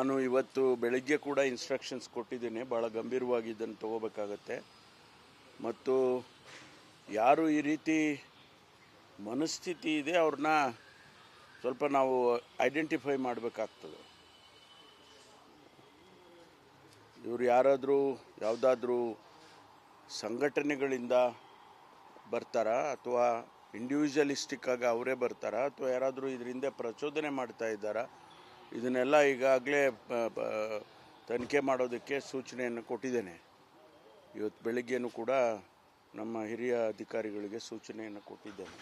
ನಾನು ಇವತ್ತು ಬೆಳಗ್ಗೆ ಕೂಡ ಇನ್ಸ್ಟ್ರಕ್ಷನ್ಸ್ ಕೊಟ್ಟಿದ್ದೀನಿ, ಭಾಳ ಗಂಭೀರವಾಗಿ ಇದನ್ನು ತಗೋಬೇಕಾಗತ್ತೆ. ಮತ್ತು ಯಾರು ಈ ರೀತಿ ಮನಸ್ಥಿತಿ ಇದೆ ಅವ್ರನ್ನ ಸ್ವಲ್ಪ ನಾವು ಐಡೆಂಟಿಫೈ ಮಾಡಬೇಕಾಗ್ತದೆ. ಇವರು ಯಾರಾದರೂ ಯಾವುದಾದ್ರೂ ಸಂಘಟನೆಗಳಿಂದ ಬರ್ತಾರಾ ಅಥವಾ ಇಂಡಿವಿಜುವಲಿಸ್ಟಿಕ್ ಆಗಿ ಅವರೇ ಬರ್ತಾರಾ ಅಥವಾ ಯಾರಾದರೂ ಇದರಿಂದ ಪ್ರಚೋದನೆ ಮಾಡ್ತಾ ಇದ್ದಾರಾ, ಇದನ್ನೆಲ್ಲ ಈಗಾಗಲೇ ತನಿಖೆ ಮಾಡೋದಕ್ಕೆ ಸೂಚನೆಯನ್ನು ಕೊಟ್ಟಿದ್ದೇನೆ. ಇವತ್ತು ಬೆಳಿಗ್ಗೆನೂ ಕೂಡ ನಮ್ಮ ಹಿರಿಯ ಅಧಿಕಾರಿಗಳಿಗೆ ಸೂಚನೆಯನ್ನು ಕೊಟ್ಟಿದ್ದೇನೆ.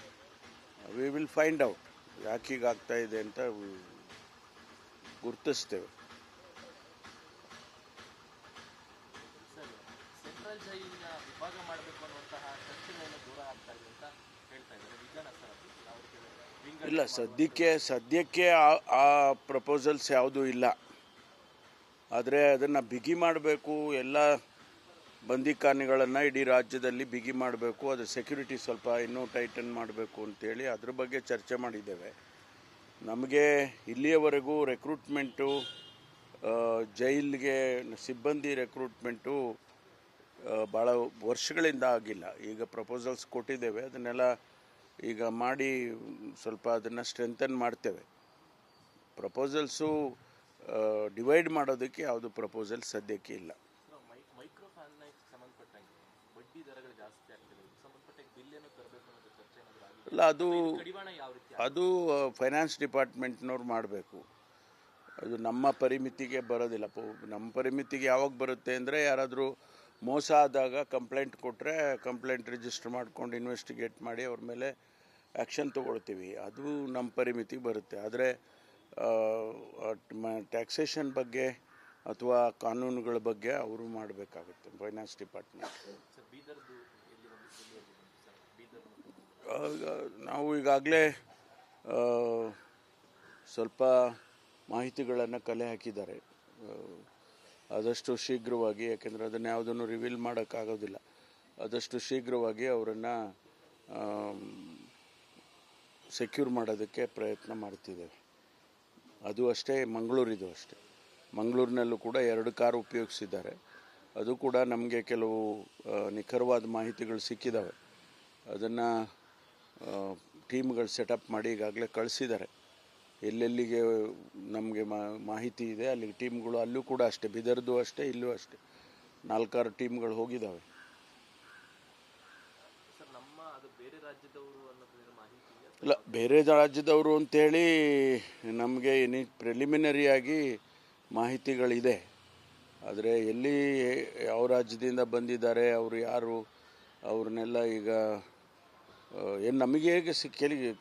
ವಿ ವಿಲ್ ಫೈಂಡ್ ಔಟ್ ಯಾಕೆ ಹೀಗಾಗ್ತಾ ಇದೆ ಅಂತ ಗುರುತಿಸ್ತೇವೆ. ಇಲ್ಲ, ಸದ್ಯಕ್ಕೆ ಆ ಪ್ರಪೋಸಲ್ಸ್ ಯಾವುದೂ ಇಲ್ಲ. ಆದರೆ ಅದನ್ನು ಬಿಗಿ ಮಾಡಬೇಕು, ಎಲ್ಲ ಬಂದಿಖಾನೆಗಳನ್ನು ಇಡೀ ರಾಜ್ಯದಲ್ಲಿ ಬಿಗಿ ಮಾಡಬೇಕು, ಅದು ಸೆಕ್ಯೂರಿಟಿ ಸ್ವಲ್ಪ ಇನ್ನೂ ಟೈಟನ್ ಮಾಡಬೇಕು ಅಂತೇಳಿ ಅದ್ರ ಬಗ್ಗೆ ಚರ್ಚೆ ಮಾಡಿದ್ದೇವೆ. ನಮಗೆ ಇಲ್ಲಿಯವರೆಗೂ ರೆಕ್ರೂಟ್ಮೆಂಟು, ಜೈಲಿಗೆ ಸಿಬ್ಬಂದಿ ರೆಕ್ರೂಟ್ಮೆಂಟು ಭಾಳ ವರ್ಷಗಳಿಂದ ಆಗಿಲ್ಲ. ಈಗ ಪ್ರಪೋಸಲ್ಸ್ ಕೊಟ್ಟಿದ್ದೇವೆ, ಅದನ್ನೆಲ್ಲ ಈಗ ಮಾಡಿ ಸ್ವಲ್ಪ ಅದನ್ನು ಸ್ಟ್ರೆಂಥನ್ ಮಾಡ್ತೇವೆ. ಪ್ರಪೋಸಲ್ಸು ಡಿವೈಡ್ ಮಾಡೋದಕ್ಕೆ ಯಾವುದು ಪ್ರಪೋಸಲ್ ಸದ್ಯಕ್ಕೆ ಇಲ್ಲ. ಅಲ್ಲ, ಅದು ಫೈನಾನ್ಸ್ ಡಿಪಾರ್ಟ್ಮೆಂಟ್ನವ್ರು ಮಾಡಬೇಕು. ಅದು ನಮ್ಮ ಪರಿಮಿತಿಗೆ ಬರೋದಿಲ್ಲ. ನಮ್ಮ ಪರಿಮಿತಿಗೆ ಯಾವಾಗ ಬರುತ್ತೆ ಅಂದರೆ, ಯಾರಾದರೂ ಮೋಸ ಆದಾಗ ಕಂಪ್ಲೇಂಟ್ ಕೊಟ್ಟರೆ ಕಂಪ್ಲೇಂಟ್ ರಿಜಿಸ್ಟರ್ ಮಾಡ್ಕೊಂಡು ಇನ್ವೆಸ್ಟಿಗೇಟ್ ಮಾಡಿ ಅವ್ರ ಮೇಲೆ ಆ್ಯಕ್ಷನ್ ತೊಗೊಳ್ತೀವಿ. ಅದು ನಮ್ಮ ಪರಿಮಿತಿಗೆ ಬರುತ್ತೆ. ಆದರೆ ಟ್ಯಾಕ್ಸೇಷನ್ ಬಗ್ಗೆ ಅಥವಾ ಕಾನೂನುಗಳ ಬಗ್ಗೆ ಅವರು ಮಾಡಬೇಕಾಗುತ್ತೆ, ಫೈನಾನ್ಸ್ ಡಿಪಾರ್ಟ್ಮೆಂಟ್. ನಾವು ಈಗಾಗಲೇ ಸ್ವಲ್ಪ ಮಾಹಿತಿಗಳನ್ನು ಕಲೆ ಹಾಕಿದ್ದಾರೆ. ಆದಷ್ಟು ಶೀಘ್ರವಾಗಿ, ಯಾಕೆಂದರೆ ಅದನ್ನು ಯಾವುದನ್ನು ರಿವೀಲ್ ಮಾಡೋಕ್ಕಾಗೋದಿಲ್ಲ, ಆದಷ್ಟು ಶೀಘ್ರವಾಗಿ ಅವರನ್ನು ಸೆಕ್ಯೂರ್ ಮಾಡೋದಕ್ಕೆ ಪ್ರಯತ್ನ ಮಾಡ್ತಿದ್ದೇವೆ. ಅದು ಅಷ್ಟೇ, ಮಂಗಳೂರಿದು ಅಷ್ಟೇ. ಮಂಗಳೂರಿನಲ್ಲೂ ಕೂಡ 2 ಕಾರ್ ಉಪಯೋಗಿಸಿದ್ದಾರೆ. ಅದು ಕೂಡ ನಮಗೆ ಕೆಲವು ನಿಖರವಾದ ಮಾಹಿತಿಗಳು ಸಿಕ್ಕಿದ್ದಾವೆ. ಅದನ್ನು ಟೀಮ್ಗಳು ಸೆಟಪ್ ಮಾಡಿ ಈಗಾಗಲೇ ಕಳಿಸಿದ್ದಾರೆ. ಎಲ್ಲೆಲ್ಲಿಗೆ ನಮಗೆ ಮಾಹಿತಿ ಇದೆ ಅಲ್ಲಿಗೆ ಟೀಮ್ಗಳು, ಅಲ್ಲೂ ಕೂಡ ಅಷ್ಟೇ, ಬಿದರ್ದು ಅಷ್ಟೇ, ಇಲ್ಲೂ ಅಷ್ಟೇ 4-6 ಟೀಮ್ಗಳು ಹೋಗಿದ್ದಾವೆ. ಇಲ್ಲ, ಬೇರೆ ರಾಜ್ಯದವರು ಅಂತೇಳಿ ನಮಗೆ ಪ್ರಿಲಿಮಿನರಿಯಾಗಿ ಮಾಹಿತಿಗಳಿದೆ. ಆದರೆ ಎಲ್ಲಿ ಯಾವ ರಾಜ್ಯದಿಂದ ಬಂದಿದ್ದಾರೆ, ಅವರು ಯಾರು, ಅವ್ರನ್ನೆಲ್ಲ ಈಗ ನಮಗೆ ಹೇಗೆ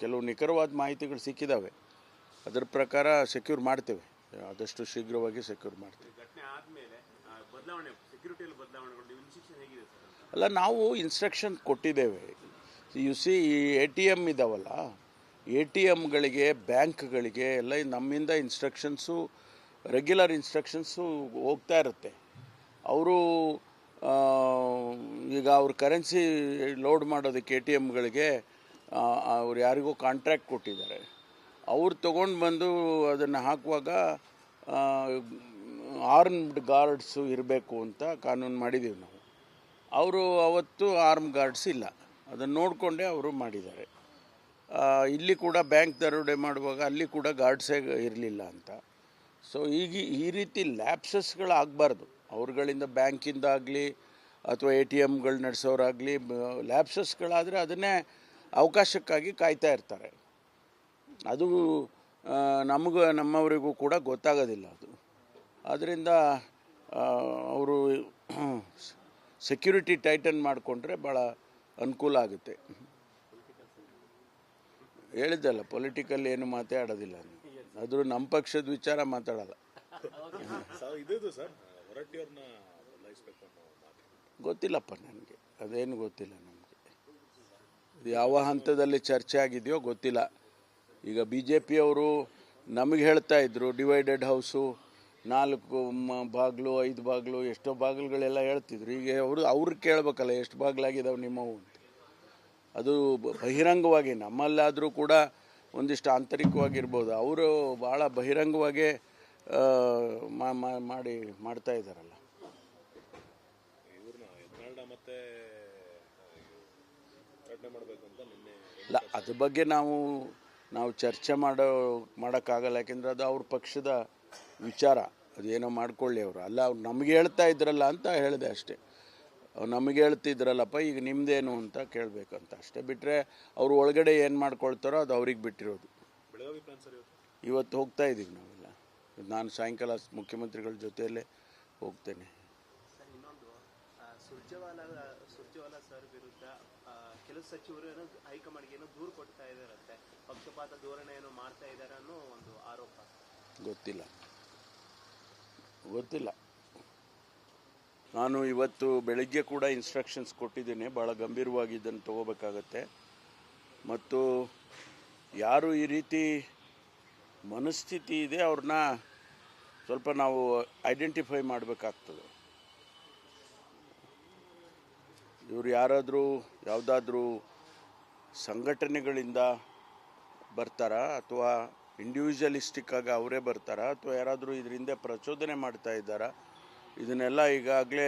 ಕೆಲವು ನಿಖರವಾದ ಮಾಹಿತಿಗಳು ಸಿಕ್ಕಿದ್ದಾವೆ. ಅದರ ಪ್ರಕಾರ ಸೆಕ್ಯೂರ್ ಮಾಡ್ತೇವೆ, ಆದಷ್ಟು ಶೀಘ್ರವಾಗಿ ಸೆಕ್ಯೂರ್ ಮಾಡ್ತೇವೆ. ಅಲ್ಲ, ನಾವು ಇನ್ಸ್ಟ್ರಕ್ಷನ್ ಕೊಟ್ಟಿದ್ದೇವೆ. ಈ ATM ಇದ್ದಾವಲ್ಲ, ATMಗಳಿಗೆ, ಬ್ಯಾಂಕ್ಗಳಿಗೆ ಎಲ್ಲ ನಮ್ಮಿಂದ ಇನ್ಸ್ಟ್ರಕ್ಷನ್ಸು, ರೆಗ್ಯುಲರ್ ಇನ್ಸ್ಟ್ರಕ್ಷನ್ಸು ಹೋಗ್ತಾ ಇರುತ್ತೆ. ಅವರು ಈಗ ಅವ್ರ ಕರೆನ್ಸಿ ಲೋಡ್ ಮಾಡೋದಕ್ಕೆ ATMಗಳಿಗೆ ಅವ್ರು ಯಾರಿಗೂ ಕಾಂಟ್ರಾಕ್ಟ್ ಕೊಟ್ಟಿದ್ದಾರೆ. ಅವ್ರು ತೊಗೊಂಡು ಬಂದು ಅದನ್ನು ಹಾಕುವಾಗ ಆರ್ಮ್ಡ್ ಗಾರ್ಡ್ಸು ಇರಬೇಕು ಅಂತ ಕಾನೂನು ಮಾಡಿದ್ದೀವಿ ನಾವು. ಅವರು ಅವತ್ತು ಆರ್ಮ್ ಗಾರ್ಡ್ಸ್ ಇಲ್ಲ, ಅದನ್ನು ನೋಡಿಕೊಂಡೇ ಅವರು ಮಾಡಿದ್ದಾರೆ. ಇಲ್ಲಿ ಕೂಡ ಬ್ಯಾಂಕ್ ದರೋಡೆ ಮಾಡುವಾಗ ಅಲ್ಲಿ ಕೂಡ ಗಾರ್ಡ್ಸೇ ಇರಲಿಲ್ಲ ಅಂತ. ಸೊ ಈ ರೀತಿ ಲ್ಯಾಪ್ಸಸ್ಗಳಾಗಬಾರ್ದು. ಅವ್ರುಗಳಿಂದ, ಬ್ಯಾಂಕಿಂದ ಆಗಲಿ ಅಥವಾ ATMಗಳು ನಡೆಸೋರಾಗಲಿ ಲ್ಯಾಪ್ಸಸ್ಗಳಾದರೆ ಅದನ್ನೇ ಅವಕಾಶಕ್ಕಾಗಿ ಕಾಯ್ತಾ ಇರ್ತಾರೆ. ಅದು ನಮ್ಮವರಿಗೂ ಕೂಡ ಗೊತ್ತಾಗೋದಿಲ್ಲ ಅದು. ಆದ್ದರಿಂದ ಅವರು ಸೆಕ್ಯೂರಿಟಿ ಟೈಟನ್ ಮಾಡಿಕೊಂಡ್ರೆ ಭಾಳ ಅನುಕೂಲ ಆಗುತ್ತೆ. ಹೇಳಿದ್ದಲ್ಲ, ಪೊಲಿಟಿಕಲ್ ಏನು ಮಾತಾಡೋದಿಲ್ಲ. ಆದರೂ ನಮ್ಮ ಪಕ್ಷದ ವಿಚಾರ ಮಾತಾಡಲ್ಲ. ಗೊತ್ತಿಲ್ಲಪ್ಪ ನನಗೆ, ಅದೇನು ಗೊತ್ತಿಲ್ಲ ನಮಗೆ. ಯಾವ ಹಂತದಲ್ಲಿ ಚರ್ಚೆ ಆಗಿದೆಯೋ ಗೊತ್ತಿಲ್ಲ. ಈಗ BJPಯವರು ನಮಗೆ ಹೇಳ್ತಾ ಇದ್ರು ಡಿವೈಡೆಡ್ ಹೌಸು, 4 ಬಾಗಿಲು 5 ಬಾಗಿಲು ಎಷ್ಟೋ ಬಾಗಿಲುಗಳೆಲ್ಲ ಹೇಳ್ತಿದ್ರು. ಈಗ ಅವ್ರು ಕೇಳಬೇಕಲ್ಲ ಎಷ್ಟು ಬಾಗಿಲಾಗಿದ್ದಾವೆ ನಿಮ್ಮವು ಅಂತ. ಅದು ಬಹಿರಂಗವಾಗಿ, ನಮ್ಮಲ್ಲಾದರೂ ಕೂಡ ಒಂದಿಷ್ಟು ಆಂತರಿಕವಾಗಿರ್ಬೋದು, ಅವರು ಭಾಳ ಬಹಿರಂಗವಾಗಿ ಮಾಡ್ತಾ ಇದ್ದಾರಲ್ಲ. ಇಲ್ಲ, ಅದ್ರ ಬಗ್ಗೆ ನಾವು ಚರ್ಚೆ ಮಾಡೋಕ್ಕಾಗಲ್ಲ. ಯಾಕೆಂದರೆ ಅದು ಅವ್ರ ಪಕ್ಷದ ವಿಚಾರ, ಅದೇನೋ ಮಾಡ್ಕೊಳ್ಳಿ ಅವರು. ಅಲ್ಲ, ಅವ್ರು ನಮಗೆ ಹೇಳ್ತಾ ಇದ್ರಲ್ಲ ಅಂತ ಹೇಳಿದೆ ಅಷ್ಟೇ. ಅವ್ರು ನಮಗೆ ಹೇಳ್ತಿದ್ರಲ್ಲಪ್ಪ ಈಗ ನಿಮ್ಮದೇನು ಅಂತ ಕೇಳಬೇಕಂತ ಅಷ್ಟೇ. ಬಿಟ್ಟರೆ ಅವರು ಒಳಗಡೆ ಏನು ಮಾಡ್ಕೊಳ್ತಾರೋ ಅದು ಅವ್ರಿಗೆ ಬಿಟ್ಟಿರೋದು. ಇವತ್ತು ಹೋಗ್ತಾ ಇದ್ದೀವಿ ನಾವೆಲ್ಲ. ನಾನು ಸಾಯಂಕಾಲ ಮುಖ್ಯಮಂತ್ರಿಗಳ ಜೊತೆಯಲ್ಲೇ ಹೋಗ್ತೇನೆ. ಸುರ್ಜೇವಾಲಾ ಸರ್ ವಿರುದ್ಧ ಕೆಲವು ಸಚಿವರು ಏನೋ ಹೈಕಮಾಂಡ್ಗೆ ಏನೋ ದೂರು ಕೊಡ್ತಾ ಇದ್ದಾರಂತೆ, ಪಕ್ಷಪಾತ ಧೋರಣೆ ಏನೋ ಮಾಡ್ತಾ ಇದ್ದಾರೆ ಅನ್ನೋ ಒಂದು ಆರೋಪ. ಗೊತ್ತಿಲ್ಲ. ನಾನು ಇವತ್ತು ಬೆಳಗ್ಗೆ ಕೂಡ ಇನ್ಸ್ಟ್ರಕ್ಷನ್ಸ್ ಕೊಟ್ಟಿದ್ದೀನಿ. ಭಾಳ ಗಂಭೀರವಾಗಿ ಇದನ್ನು ತಗೋಬೇಕಾಗತ್ತೆ. ಮತ್ತು ಯಾರು ಈ ರೀತಿ ಮನಸ್ಥಿತಿ ಇದೆ ಅವ್ರನ್ನ ಸ್ವಲ್ಪ ನಾವು ಐಡೆಂಟಿಫೈ ಮಾಡಬೇಕಾಗ್ತದೆ. ಇವರು ಯಾರಾದರೂ ಯಾವುದಾದ್ರೂ ಸಂಘಟನೆಗಳಿಂದ ಬರ್ತಾರಾ, ಅಥವಾ ಇಂಡಿವಿಜುವಲಿಸ್ಟಿಕ್ ಆಗಿ ಅವರೇ ಬರ್ತಾರಾ, ಅಥವಾ ಯಾರಾದರೂ ಇದರಿಂದ ಪ್ರಚೋದನೆ ಮಾಡ್ತಾ ಇದ್ದಾರಾ? ಇದನ್ನೆಲ್ಲ ಈಗಾಗಲೇ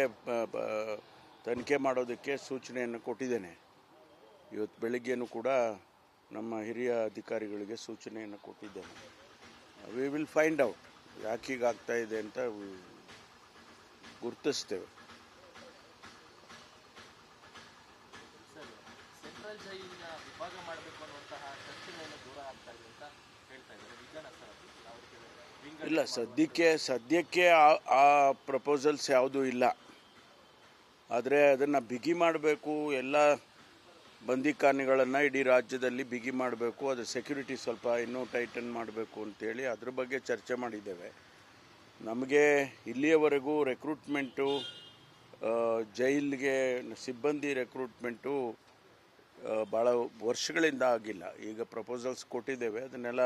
ತನಿಖೆ ಮಾಡೋದಕ್ಕೆ ಸೂಚನೆಯನ್ನು ಕೊಟ್ಟಿದ್ದೇನೆ. ಇವತ್ತು ಬೆಳಗ್ಗೆನೂ ಕೂಡ ನಮ್ಮ ಹಿರಿಯ ಅಧಿಕಾರಿಗಳಿಗೆ ಸೂಚನೆಯನ್ನು ಕೊಟ್ಟಿದ್ದೇನೆ. ವಿ ವಿಲ್ ಫೈಂಡ್ ಔಟ್ ಯಾಕೆ ಹೀಗಾಗ್ತಾ ಇದೆ ಅಂತ ಗುರುತಿಸ್ತೇವೆ. ಇಲ್ಲ, ಸದ್ಯಕ್ಕೆ ಆ ಪ್ರಪೋಸಲ್ಸ್ ಯಾವುದೂ ಇಲ್ಲ. ಆದರೆ ಅದನ್ನು ಬಿಗಿ ಮಾಡಬೇಕು, ಎಲ್ಲ ಬಂದಿಖಾನೆಗಳನ್ನು ಇಡೀ ರಾಜ್ಯದಲ್ಲಿ ಬಿಗಿ ಮಾಡಬೇಕು, ಅದು ಸೆಕ್ಯೂರಿಟಿ ಸ್ವಲ್ಪ ಇನ್ನೂ ಟೈಟನ್ ಮಾಡಬೇಕು ಅಂತೇಳಿ ಅದ್ರ ಬಗ್ಗೆ ಚರ್ಚೆ ಮಾಡಿದ್ದೇವೆ. ನಮಗೆ ಇಲ್ಲಿಯವರೆಗೂ ರೆಕ್ರೂಟ್ಮೆಂಟು, ಜೈಲಿಗೆ ಸಿಬ್ಬಂದಿ ರೆಕ್ರೂಟ್ಮೆಂಟು ಭಾಳ ವರ್ಷಗಳಿಂದ ಆಗಿಲ್ಲ. ಈಗ ಪ್ರಪೋಸಲ್ಸ್ ಕೊಟ್ಟಿದ್ದೇವೆ, ಅದನ್ನೆಲ್ಲ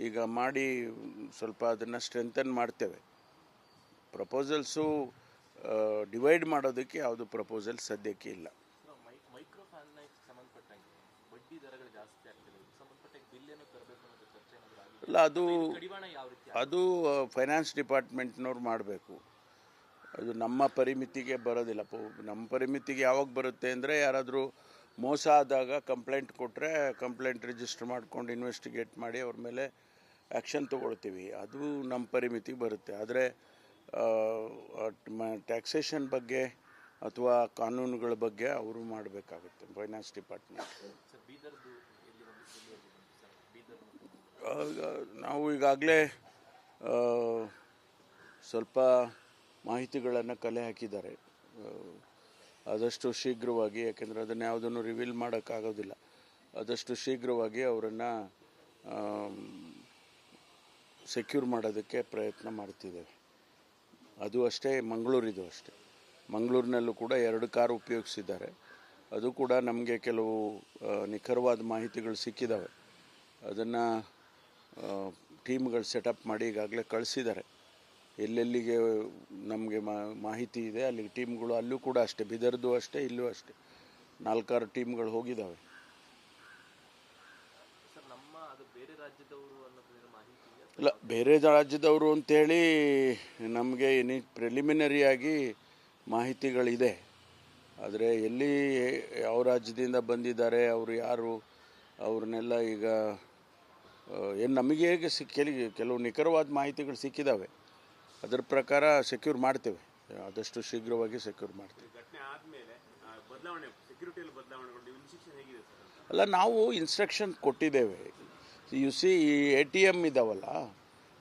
ಈಗ ಮಾಡಿ ಸ್ವಲ್ಪ ಅದನ್ನು ಸ್ಟ್ರೆಂಥನ್ ಮಾಡ್ತೇವೆ. ಪ್ರಪೋಸಲ್ಸು ಡಿವೈಡ್ ಮಾಡೋದಕ್ಕೆ ಯಾವುದು ಪ್ರಪೋಸಲ್ ಸದ್ಯಕ್ಕೆ ಇಲ್ಲ. ಇಲ್ಲ, ಅದು ಫೈನಾನ್ಸ್ ಡಿಪಾರ್ಟ್ಮೆಂಟ್ನವ್ರು ಮಾಡಬೇಕು. ಅದು ನಮ್ಮ ಪರಿಮಿತಿಗೆ ಬರೋದಿಲ್ಲ. ನಮ್ಮ ಪರಿಮಿತಿಗೆ ಯಾವಾಗ ಬರುತ್ತೆ ಅಂದರೆ, ಯಾರಾದರೂ ಮೋಸ ಆದಾಗ ಕಂಪ್ಲೇಂಟ್ ಕೊಟ್ಟರೆ ಕಂಪ್ಲೇಂಟ್ ರಿಜಿಸ್ಟರ್ ಮಾಡ್ಕೊಂಡು ಇನ್ವೆಸ್ಟಿಗೇಟ್ ಮಾಡಿ ಅವ್ರ ಮೇಲೆ ಆ್ಯಕ್ಷನ್ ತೊಗೊಳ್ತೀವಿ. ಅದು ನಮ್ಮ ಪರಿಮಿತಿಗೆ ಬರುತ್ತೆ. ಆದರೆ ಟ್ಯಾಕ್ಸೇಷನ್ ಬಗ್ಗೆ ಅಥವಾ ಕಾನೂನುಗಳ ಬಗ್ಗೆ ಅವರು ಮಾಡಬೇಕಾಗುತ್ತೆ, ಫೈನಾನ್ಸ್ ಡಿಪಾರ್ಟ್ಮೆಂಟ್. ನಾವು ಈಗಾಗಲೇ ಸ್ವಲ್ಪ ಮಾಹಿತಿಗಳನ್ನು ಕಲೆ ಹಾಕಿದ್ದಾರೆ. ಆದಷ್ಟು ಶೀಘ್ರವಾಗಿ, ಯಾಕೆಂದರೆ ಅದನ್ನು ಯಾವುದನ್ನು ರಿವೀಲ್ ಮಾಡೋಕ್ಕಾಗೋದಿಲ್ಲ, ಆದಷ್ಟು ಶೀಘ್ರವಾಗಿ ಅವರನ್ನು ಸೆಕ್ಯೂರ್ ಮಾಡೋದಕ್ಕೆ ಪ್ರಯತ್ನ ಮಾಡ್ತಿದ್ದೇವೆ. ಅದು ಅಷ್ಟೇ, ಮಂಗಳೂರಿದು ಅಷ್ಟೇ. ಮಂಗಳೂರಿನಲ್ಲೂ ಕೂಡ 2 ಕಾರು ಉಪಯೋಗಿಸಿದ್ದಾರೆ. ಅದು ಕೂಡ ನಮಗೆ ಕೆಲವು ನಿಖರವಾದ ಮಾಹಿತಿಗಳು ಸಿಕ್ಕಿದ್ದಾವೆ. ಅದನ್ನು ಟೀಮ್ಗಳು ಸೆಟಪ್ ಮಾಡಿ ಈಗಾಗಲೇ ಕಳಿಸಿದ್ದಾರೆ. ಎಲ್ಲೆಲ್ಲಿಗೆ ನಮಗೆ ಮಾಹಿತಿ ಇದೆ ಅಲ್ಲಿಗೆ ಟೀಮ್ಗಳು, ಅಲ್ಲೂ ಕೂಡ ಅಷ್ಟೇ, ಬಿದರ್ದು ಅಷ್ಟೇ, ಇಲ್ಲೂ ಅಷ್ಟೇ 4-6 ಟೀಮ್ಗಳು ಹೋಗಿದ್ದಾವೆ. ಇಲ್ಲ, ಬೇರೆ ರಾಜ್ಯದವರು ಅಂತೇಳಿ ನಮಗೆ ಪ್ರಿಲಿಮಿನರಿಯಾಗಿ ಮಾಹಿತಿಗಳಿದೆ. ಆದರೆ ಎಲ್ಲಿ ಯಾವ ರಾಜ್ಯದಿಂದ ಬಂದಿದ್ದಾರೆ, ಅವರು ಯಾರು, ಅವ್ರನ್ನೆಲ್ಲ ಈಗ ನಮಗೆ ಹೇಗೆ ಕೆಲವು ನಿಖರವಾದ ಮಾಹಿತಿಗಳು ಸಿಕ್ಕಿದ್ದಾವೆ. ಅದರ ಪ್ರಕಾರ ಸೆಕ್ಯೂರ್ ಮಾಡ್ತೇವೆ, ಆದಷ್ಟು ಶೀಘ್ರವಾಗಿ ಸೆಕ್ಯೂರ್ ಮಾಡ್ತೇವೆ. ಅಲ್ಲ, ನಾವು ಇನ್ಸ್ಟ್ರಕ್ಷನ್ ಕೊಟ್ಟಿದ್ದೇವೆ. ಈ ATM ಇದ್ದಾವಲ್ಲ,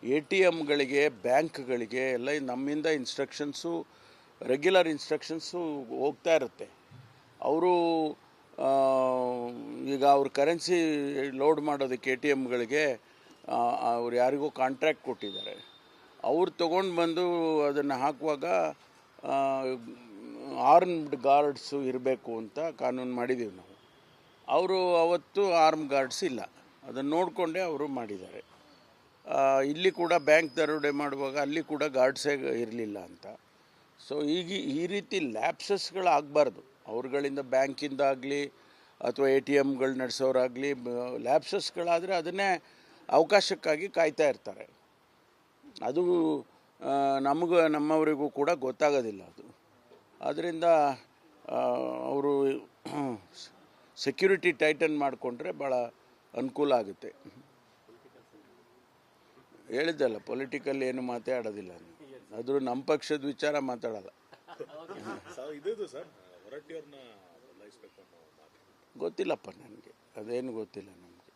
ATMಗಳಿಗೆ, ಬ್ಯಾಂಕ್ಗಳಿಗೆ ಎಲ್ಲ ನಮ್ಮಿಂದ ಇನ್ಸ್ಟ್ರಕ್ಷನ್ಸು, ರೆಗ್ಯುಲರ್ ಇನ್ಸ್ಟ್ರಕ್ಷನ್ಸು ಹೋಗ್ತಾ ಇರುತ್ತೆ. ಅವರು ಈಗ ಅವ್ರ ಕರೆನ್ಸಿ ಲೋಡ್ ಮಾಡೋದಕ್ಕೆ ATMಗಳಿಗೆ ಅವ್ರು ಯಾರಿಗೂ ಕಾಂಟ್ರಾಕ್ಟ್ ಕೊಟ್ಟಿದ್ದಾರೆ. ಅವ್ರು ತೊಗೊಂಡು ಬಂದು ಅದನ್ನು ಹಾಕುವಾಗ ಆರ್ಮ್ಡ್ ಗಾರ್ಡ್ಸು ಇರಬೇಕು ಅಂತ ಕಾನೂನು ಮಾಡಿದ್ದೀವಿ ನಾವು. ಅವರು ಅವತ್ತು ಆರ್ಮ್ ಗಾರ್ಡ್ಸ್ ಇಲ್ಲ, ಅದನ್ನು ನೋಡಿಕೊಂಡೇ ಅವರು ಮಾಡಿದ್ದಾರೆ. ಇಲ್ಲಿ ಕೂಡ ಬ್ಯಾಂಕ್ ದರೋಡೆ ಮಾಡುವಾಗ ಅಲ್ಲಿ ಕೂಡ ಗಾರ್ಡ್ಸೇ ಇರಲಿಲ್ಲ ಅಂತ. ಸೊ ಈ ರೀತಿ ಲ್ಯಾಪ್ಸಸ್ಗಳಾಗಬಾರ್ದು. ಅವ್ರುಗಳಿಂದ, ಬ್ಯಾಂಕಿಂದಾಗಲಿ ಅಥವಾ ATMಗಳು ನಡೆಸೋರಾಗಲಿ ಲ್ಯಾಪ್ಸಸ್ಗಳಾದರೆ ಅದನ್ನೇ ಅವಕಾಶಕ್ಕಾಗಿ ಕಾಯ್ತಾ ಇರ್ತಾರೆ. ಅದು ನಮ್ಮವರಿಗೂ ಕೂಡ ಗೊತ್ತಾಗೋದಿಲ್ಲ ಅದು. ಆದ್ದರಿಂದ ಅವರು ಸೆಕ್ಯೂರಿಟಿ ಟೈಟನ್ ಮಾಡಿಕೊಂಡ್ರೆ ಭಾಳ ಅನುಕೂಲ ಆಗುತ್ತೆ. ಹೇಳಿದ್ದಲ್ಲ, ಪೊಲಿಟಿಕಲ್ ಏನು ಮಾತಾಡೋದಿಲ್ಲ, ಆದರೂ ನಮ್ಮ ಪಕ್ಷದ ವಿಚಾರ ಮಾತಾಡಲ್ಲ. ಗೊತ್ತಿಲ್ಲಪ್ಪ ನನಗೆ, ಅದೇನು ಗೊತ್ತಿಲ್ಲ ನಮಗೆ.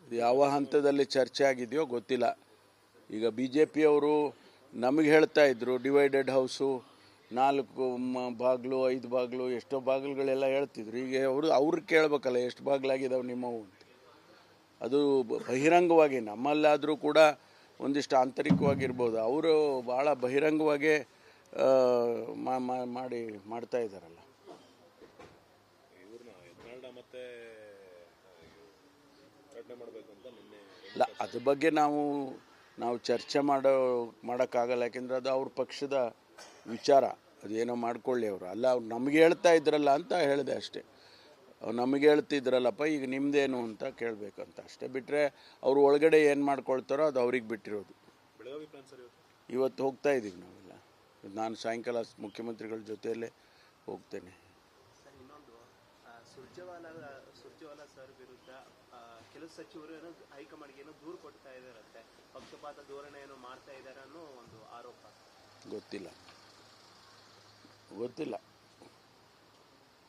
ಇದು ಯಾವ ಹಂತದಲ್ಲಿ ಚರ್ಚೆ ಆಗಿದೆಯೋ ಗೊತ್ತಿಲ್ಲ. ಈಗ BJPಯವರು ನಮಗೆ ಹೇಳ್ತಾ ಇದ್ರು ಡಿವೈಡೆಡ್ ಹೌಸು, 4 ಬಾಗಿಲು 5 ಬಾಗಿಲು ಎಷ್ಟೋ ಬಾಗಿಲುಗಳೆಲ್ಲ ಹೇಳ್ತಿದ್ರು. ಈಗ ಅವ್ರು ಕೇಳಬೇಕಲ್ಲ ಎಷ್ಟು ಬಾಗಿಲಾಗಿದ್ದಾವೆ ನಿಮ್ಮವು ಅಂತ. ಅದು ಬಹಿರಂಗವಾಗಿ, ನಮ್ಮಲ್ಲಾದರೂ ಕೂಡ ಒಂದಿಷ್ಟು ಆಂತರಿಕವಾಗಿರ್ಬೋದು, ಅವರು ಭಾಳ ಬಹಿರಂಗವಾಗೇ ಮಾಡ್ತಾ ಇದ್ದಾರಲ್ಲ. ಇಲ್ಲ, ಅದ್ರ ಬಗ್ಗೆ ನಾವು ಚರ್ಚೆ ಮಾಡೋಕ್ಕಾಗಲ್ಲ. ಯಾಕೆಂದರೆ ಅದು ಅವ್ರ ಪಕ್ಷದ ವಿಚಾರ, ಅದೇನೋ ಮಾಡ್ಕೊಳ್ಳಿ ಅವರು. ಅಲ್ಲ, ಅವ್ರು ನಮಗೆ ಹೇಳ್ತಾ ಇದ್ರಲ್ಲ ಅಂತ ಹೇಳಿದೆ ಅಷ್ಟೇ. ಅವ್ರು ನಮಗೆ ಹೇಳ್ತಿದ್ರಲ್ಲಪ್ಪ ಈಗ ನಿಮ್ಮದೇನು ಅಂತ ಕೇಳಬೇಕಂತ ಅಷ್ಟೇ. ಬಿಟ್ಟರೆ ಅವರು ಒಳಗಡೆ ಏನು ಮಾಡ್ಕೊಳ್ತಾರೋ ಅದು ಅವ್ರಿಗೆ ಬಿಟ್ಟಿರೋದು. ಇವತ್ತು ಹೋಗ್ತಾ ಇದ್ದೀವಿ ನಾವೆಲ್ಲ. ನಾನು ಸಾಯಂಕಾಲ ಮುಖ್ಯಮಂತ್ರಿಗಳ ಜೊತೆಯಲ್ಲೇ ಹೋಗ್ತೇನೆ. ಸರ್, ಇನ್ನೊಂದು ಸುರ್ಜೇವಾಲಾ ಸರ್ ವಿರುದ್ಧ ಕೆಲವು ಸಚಿವರು ಏನೋ ಹೈಕಮಾಂಡ್ಗೆ ಏನೋ ದೂರು ಕೊಡ್ತಾ ಇದ್ದಾರಂತೆ, ಪಕ್ಷಪಾತ ಧೋರಣೆ ಏನೋ ಮಾಡ್ತಾ ಇದ್ದಾರೆ ಅನ್ನೋ ಒಂದು ಆರೋಪ. ಗೊತ್ತಿಲ್ಲ.